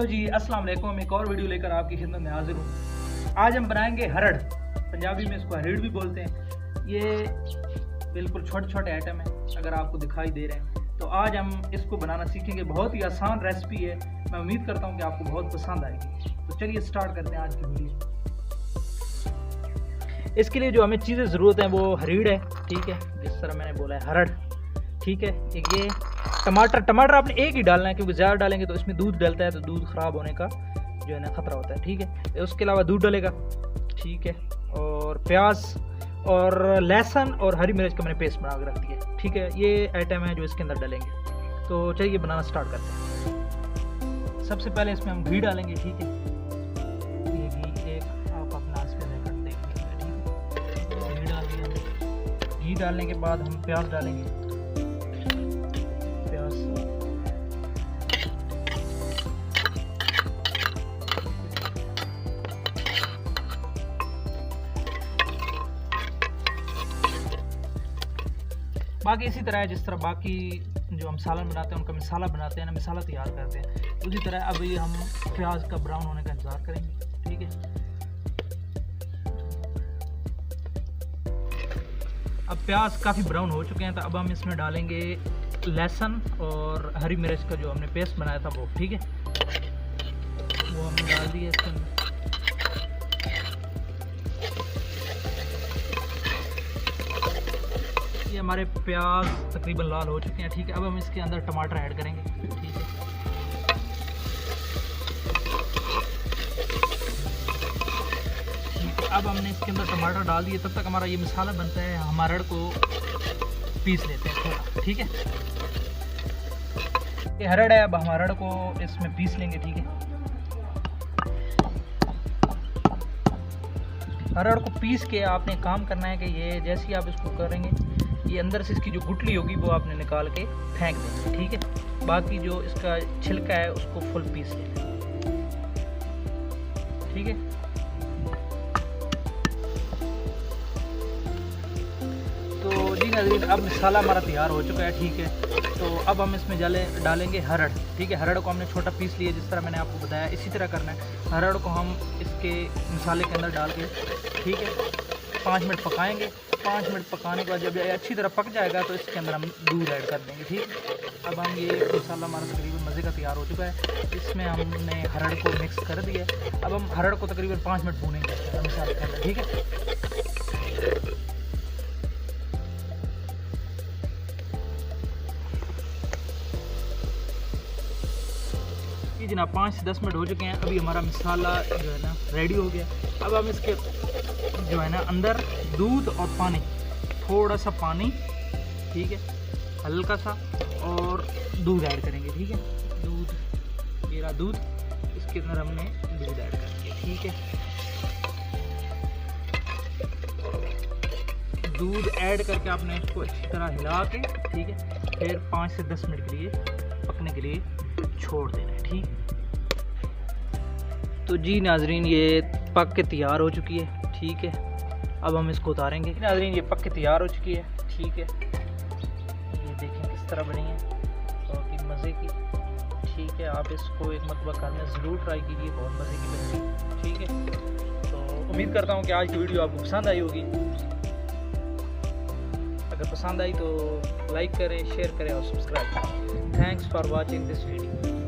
Hello जी, अस्सलाम वालेकुम। एक और वीडियो लेकर आपकी खिदमत में हाजिर हूँ। आज हम बनाएंगे हरड़, पंजाबी में इसको हरीड़ भी बोलते हैं। ये बिल्कुल छोटे छोटे आइटम हैं, अगर आपको दिखाई दे रहे हैं तो आज हम इसको बनाना सीखेंगे। बहुत ही आसान रेसिपी है, मैं उम्मीद करता हूँ कि आपको बहुत पसंद आएगी। तो चलिए स्टार्ट करते हैं आज की वीडियो। इसके लिए जो हमें चीज़ें ज़रूरत है वो हरीड़ है, ठीक है, जिस तरह मैंने बोला है हरड़, ठीक है। एक ये टमाटर आपने एक ही डालना है, क्योंकि ज़्यादा डालेंगे तो इसमें दूध डलता है तो दूध ख़राब होने का जो है ना ख़तरा होता है, ठीक है। उसके अलावा दूध डलेगा, ठीक है, और प्याज और लहसुन और हरी मिर्च का मैंने पेस्ट बना के रख दिया, ठीक है। ये आइटम है जो इसके अंदर डलेंगे। तो चलिए बनाना स्टार्ट करते हैं। सबसे पहले इसमें हम घी डालेंगे, ठीक है। ये घी एक आप अपना आंच पे कर देंगे, ठीक है। घी डाल दिया। घी डालने के बाद हम प्याज डालेंगे। बाकी इसी तरह है जिस तरह बाकी जो हम सालन बनाते हैं उनका मसाला बनाते हैं ना, मसाला तैयार करते हैं, उसी तरह अभी हम प्याज का ब्राउन होने का इंतज़ार करेंगे, ठीक है। अब प्याज काफ़ी ब्राउन हो चुके हैं, तो अब हम इसमें डालेंगे लहसुन और हरी मिर्च का जो हमने पेस्ट बनाया था वो, ठीक है, वो हमने डाल दिया इसके अंदर। ये हमारे प्याज तकरीबन लाल हो चुके हैं, ठीक है। अब हम इसके अंदर टमाटर ऐड करेंगे, ठीक है। ठीक है, अब हमने इसके अंदर टमाटर डाल दिए। तब तक हमारा ये मसाला बनता है, हम हरड़ को पीस लेते हैं थोड़ा, ठीक है। ये हरड़ है, अब हम हरड़ को इसमें पीस लेंगे, ठीक है। हरड़ को पीस के आपने काम करना है कि ये जैसे ही आप इसको करेंगे, ये अंदर से इसकी जो गुठली होगी वो आपने निकाल के फेंक देंगे, ठीक है। बाकी जो इसका छिलका है उसको फुल पीस लेना, ठीक है। तो जी नाज़रीन, अब मसाला हमारा तैयार हो चुका है, ठीक है। तो अब हम इसमें डालेंगे हरड़, ठीक है। हरड़ को हमने छोटा पीस लिया, जिस तरह मैंने आपको बताया इसी तरह करना है। हरड़ को हम इसके मसाले के अंदर डाल के, ठीक है, 5 मिनट पकाएंगे। 5 मिनट पकाने के बाद जब ये अच्छी तरह पक जाएगा तो इसके अंदर हम दूध ऐड कर देंगे, ठीक। अब हम ये मसाला हमारा तकरीबन मज़े का तैयार हो चुका है। इसमें हमने हरड़ को मिक्स कर दिया। अब हम हरड़ को तकरीबन 5 मिनट भूनेंगे मसाले के अंदर, ठीक है। जी जनाब, 5 से 10 मिनट हो चुके हैं। अभी हमारा मसाला जो है ना रेडी हो गया। अब हम इसके जो है ना अंदर दूध और पानी, थोड़ा सा पानी, ठीक है, हल्का सा, और दूध ऐड करेंगे, ठीक है। दूध, ये रहा दूध, इसके अंदर हमने दूध ऐड कर दिया, ठीक है। दूध ऐड करके आपने इसको अच्छी तरह हिला के, ठीक है, फिर 5 से 10 मिनट के लिए पकने के लिए छोड़ देना है, ठीक। तो जी नाजरीन, ये पक के तैयार हो चुकी है, ठीक है। अब हम इसको उतारेंगे। नाजरीन, ये पक के तैयार हो चुकी है, ठीक है। ये देखें किस तरह बनी है, बहुत ही मज़े की, ठीक है। आप इसको एक मरतबा घर में ज़रूर ट्राई कीजिए, बहुत मज़े की बनती है, ठीक है। तो उम्मीद करता हूँ कि आज की वीडियो आपको पसंद आई होगी। अगर पसंद आई तो लाइक करें, शेयर करें और सब्सक्राइब करें। Thanks for watching this video.